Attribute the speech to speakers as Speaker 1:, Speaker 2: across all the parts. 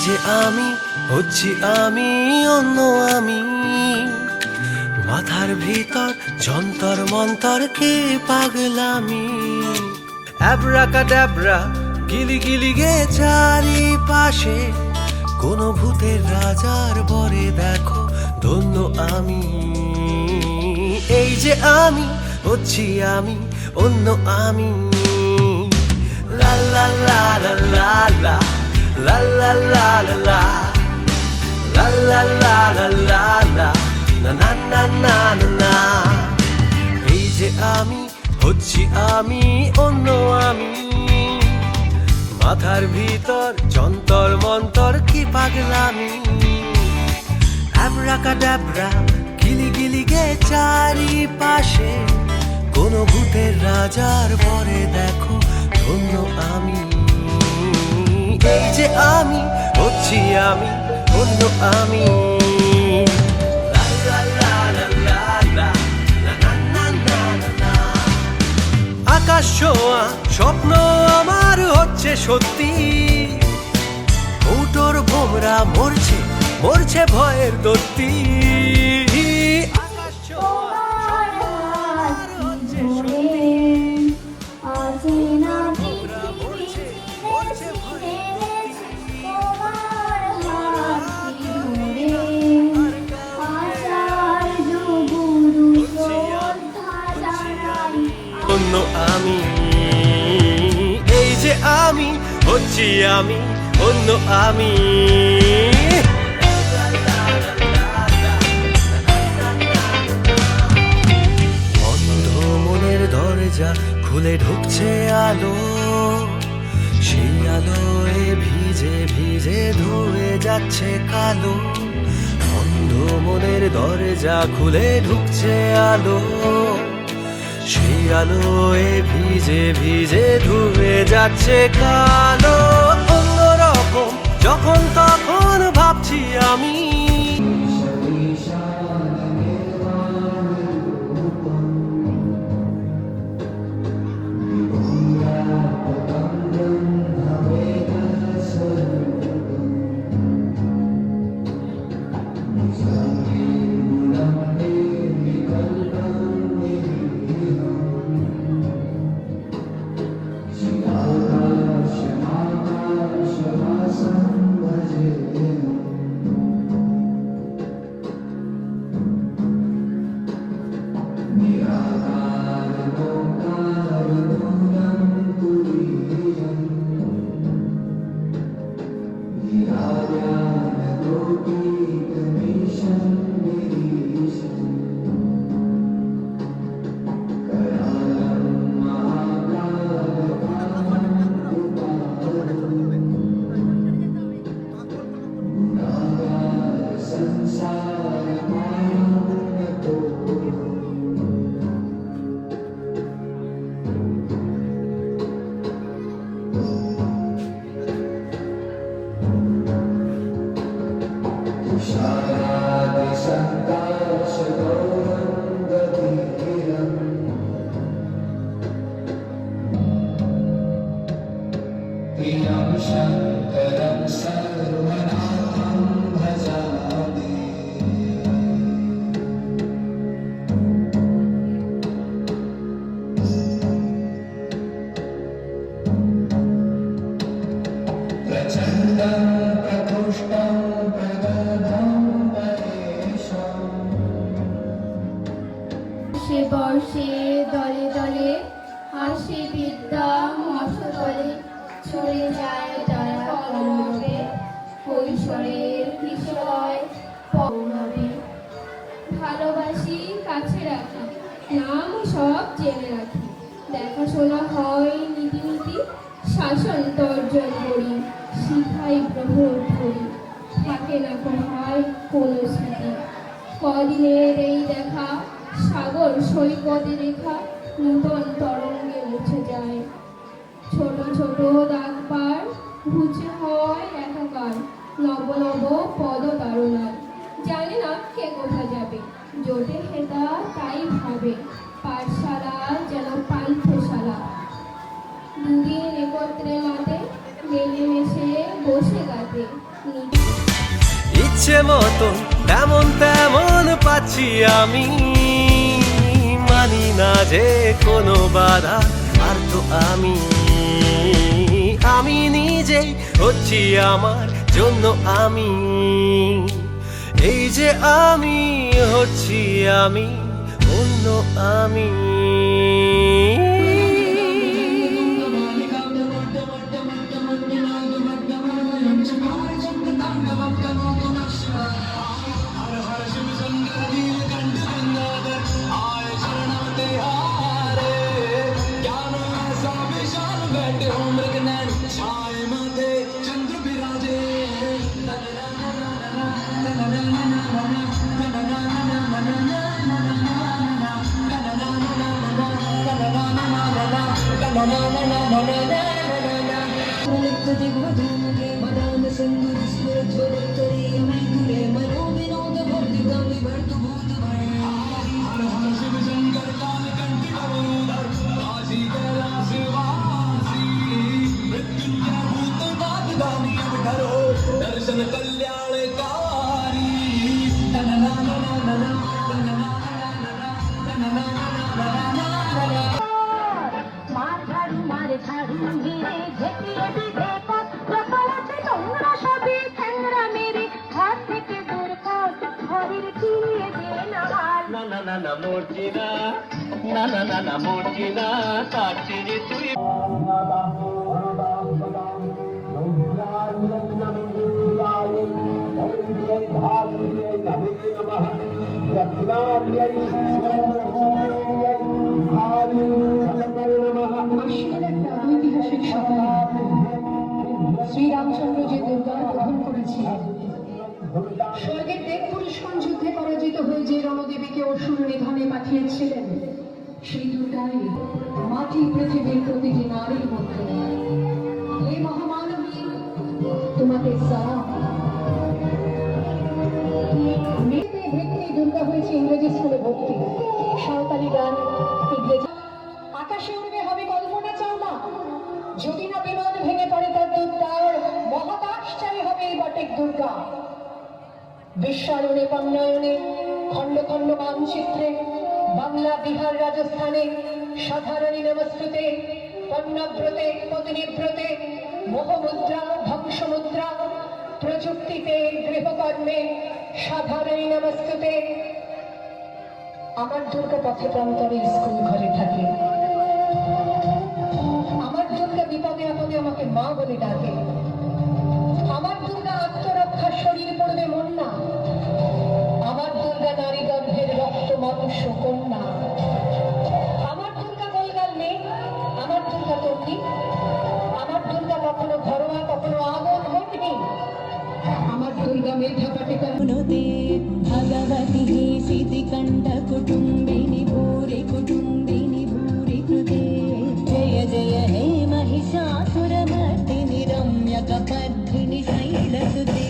Speaker 1: যে আমি হচ্ছি আমি অন্য আমি, মাথার ভিতর যন্তর মন্তর কে পাগলামি। অ্যাব্রাকাডাব্রা গিলি গিলি গে চারিপাশে, কোন ভূতের রাজার বরে দেখো ধন্য আমি। এই যে আমি হচ্ছি আমি অন্য আমি। লা লা লা লা লা লা লা লা লা লা লা লা লা লা লা লা লা না না না না না না। এই যে আমি হচ্ছি আমি অন্য আমি, মাথার ভিতর যন্তর মন্তর কি পাগলামি। অ্যাব্রাকাডাব্রা গিলি গিলি গে চারিপাশে, কোন ভূতের রাজার বরে দেখো ধন্য আমি। এই যে আমি হচ্ছি আমি অন্য আমি। আকাশ ছোঁয়া স্বপ্ন আমার হচ্ছে সত্যি, উটোর ভোমরা মরছে মরছে ভয়ের দত্তি। আকাশ ছোঁয়া স্বপ্ন আমার হচ্ছে সত্যি, অন্য আমি। এই যে আমি হচ্ছি আমি অন্য আমি। বন্ধ মনের দরজা খুলে ঢুকছে আলো, সেই আলোয় ভিজে ভিজে ধুয়ে যাচ্ছে কালো। বন্ধ মনের দরজা খুলে ঢুকছে আলো, সেই আলোয় ভিজে ভিজে ধুয়ে যাচ্ছে কালো। অন্যরকম যখন তখন ভাবছি আমি।
Speaker 2: সে বর্ষে দলে দলে আসে বিদ্যা মশতলে, ছড়ে যায় তারা পৌরবে কৈশোরের কিশোরয় পৌরবে। ভালোবাসি কাছে রাখি, নাম সব জেনে রাখি, দেখাশোনা হয় নীতি নীতি, শাসন তর্জন করি, শিখাই প্রহর ধরি, থাকে না হয় কোনো স্মৃতি। কদিনের এই দেখা সাগর সৈকতে রেখা, নূতন তরঙ্গে মুছে যায়। ছোট ছোট দাগ পার ঘুচে হয় একাকার, নব নব পদ তারণায়। জানে না কে কোথা যাবে, জোটে হেতা তাই ভাবে, পাঠশালা যেন পান্থশালা। দুদিন একত্রে মাতে, মিলেমিশে বসে গাতে,
Speaker 1: ইচ্ছে মতন তেমন তেমন পাচ্ছি আমি, মানি না যে কোনো বাধা, আর তো আমি নিজেই হচ্ছি আমার জন্য আমি। এই যে আমি হচ্ছি আমি, অন্য আমি।
Speaker 3: दर्शन कल्याणकारी
Speaker 2: মার ঝাড়ু মার ঝাড়ু মেরে ঝেঁটিয়ে দিবে পথ, প্রপারাতে নোংরা সবই ঠ্যাংরা মেরে ঘর থেকে দূর কর, ঘরের ফিরিয়ে দে না আর।
Speaker 4: না না না না মরছি না, না না না না মরছি না, তার চেয়ে তুই
Speaker 5: ঐতিহাসিক ঘটনা। শ্রীরামচন্দ্র যে দুর্গার গ্রহণ করেছিলেন, স্বর্গের দেবপুরুষগণ যুদ্ধে পরাজিত হয়ে যে রণদেবীকে অসুর নিধনে পাঠিয়েছিলেন, সেই দুর্গাই মাটি পৃথিবীর প্রতিটি নারীর মধ্যে। এই মহামানবী তোমাকে সালাম। মেয়েতে ভেতরে দুর্গা হয়েছে ইংরেজি স্কুলে ভর্তি, সাঁওতালি গান ইংরেজি। আকাশে উড়বে হবে কল্পনা চাওনা, যদি না বিমান ভেঙে পড়ে তার দুর্গার মহাকাশ চাই হবে এই বটেক দুর্গা। বিশ্বায়নে পণ্যায়নে খণ্ড খণ্ড মানচিত্রে বাংলা বিহার রাজস্থানে সাধারণী নমস্তুতে পণ্যব্রতে পত্নীব্রতে মোহমুদ্রা ধ্বংসমুদ্রা প্রযুক্তিতে গৃহকর্মে সাধারণী নমস্তুতে। আমার দুর্গা পথে প্রান্তরে স্কুল ঘরে থাকে, আমার দুর্গা বিপদে আপদে আমাকে মা বলে ডাকে, আমার দুর্গা আত্মরক্ষার শরীর পড়বে মন না, আমার দুর্গা নারী গর্ভের রক্ত মানুষ কন্যা, আমার দুর্গা গোলগাল মেয়ে, আমার দুর্গা তন্নি, আমার দুর্গা কখনো ঘরোয়া কখনো আগুন ঘটনি, আমার দুর্গা মেধা পাটিকা।
Speaker 6: भगवती सिद्धिकण्ठ कुटुम्बिनि भूरि कुटुम्बिनि भूरि कृते जय जय हे महिषासुरमर्दिनि रम्यकपर्दिनि शैलसुते।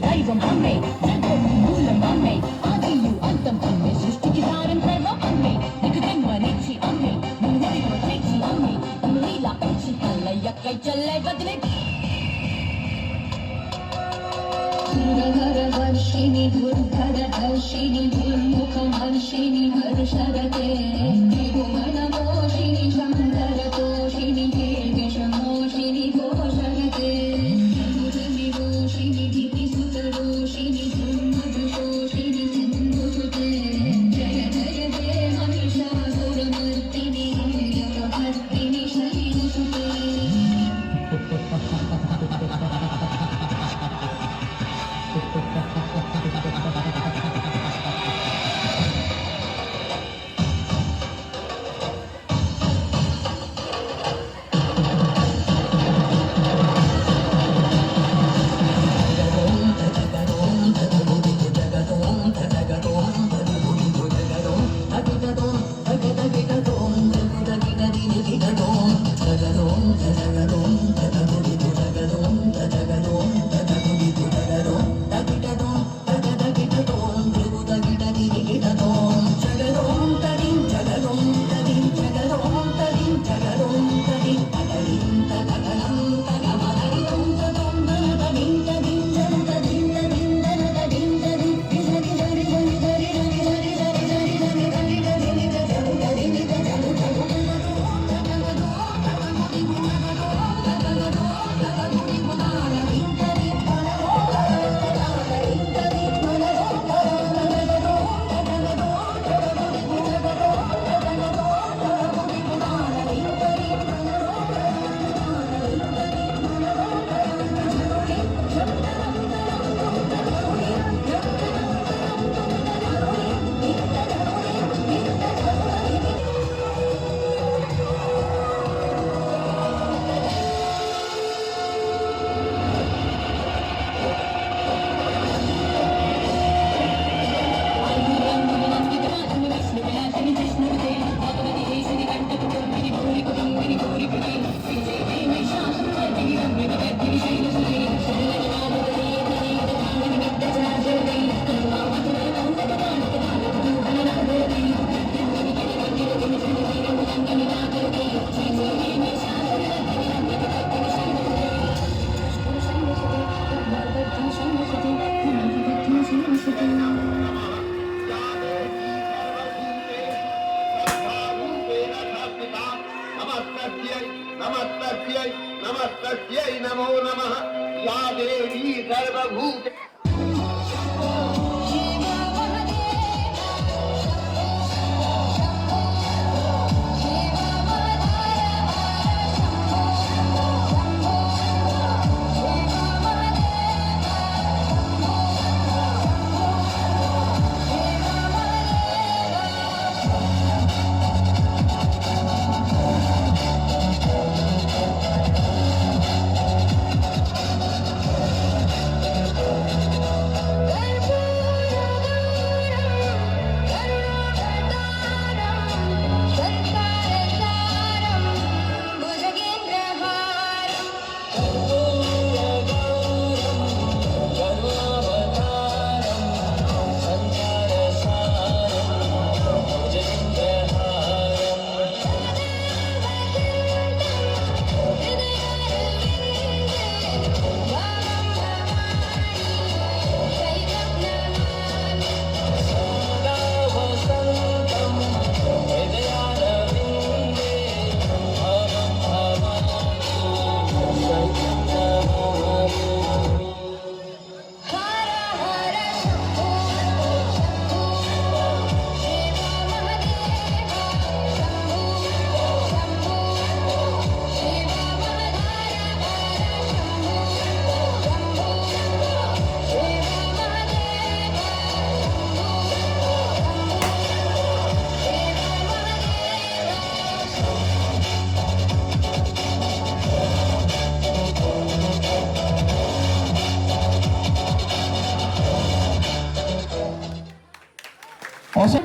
Speaker 6: दैवम अम्मे जगन्मूलम अम्मे आदियु अंतम अम्मे सृष्टिकी सारं सर्वम अम्मे निकटन्मनिचि अम्मे मुहुरि कोचेचि अम्मे नीला उच्चि कल्लयक्कै चल्लै बदले
Speaker 2: हर्षिणि दुर्धरहर्षिणि दुर्मुखहर्षिणि हर्षरते त्रिभुवनमोषिणि शङ्करतोषिणि केशमोषिणि घोषरते विभूषिणि धीतिसुतरोषिणि धर्मदुषोषिणि सिन्धुसुते जय जय हे महिषासुरमर्दिनि रम्यकपर्दिनि शैलसुते।
Speaker 4: नमस्तस्यै नमो नमः या देवी सर्वभूत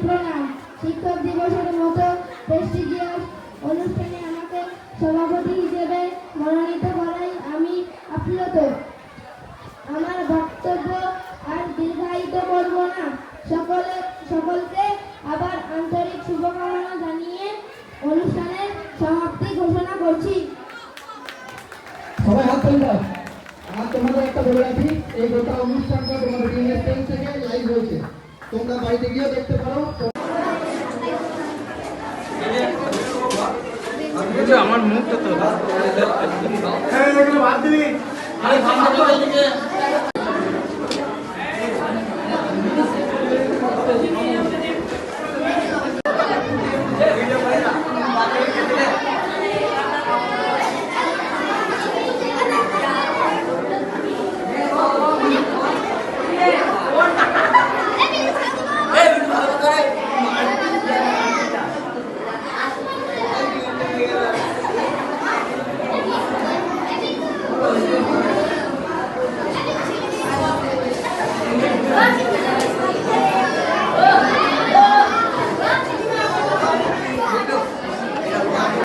Speaker 2: প্রণাম। শিক্ষক দিবসের মতো প্রেস্টিজিয়াস অনুষ্ঠানে আমাকে সভাপতি হিসেবে মনোনীত করায় আমি আপ্লুত। আমার বক্তব্য আর দীর্ঘায়িত করব না। সকলকে আবার আন্তরিক শুভকামনা জানিয়ে অনুষ্ঠানের সমাপ্তি ঘোষণা করছি।
Speaker 7: সবাই হাত তালি দাও। আর তোমাদের একটা বলে রাখি, এই গোটা অনুষ্ঠানটা তোমাদের ডিএনএস পেজ থেকে লাইভ হয়েছে, তোমরা বাড়িতে গিয়েও দেখতে পারো।
Speaker 8: আমার মুখ তো
Speaker 7: হ্যাঁ, বাদ দিবি।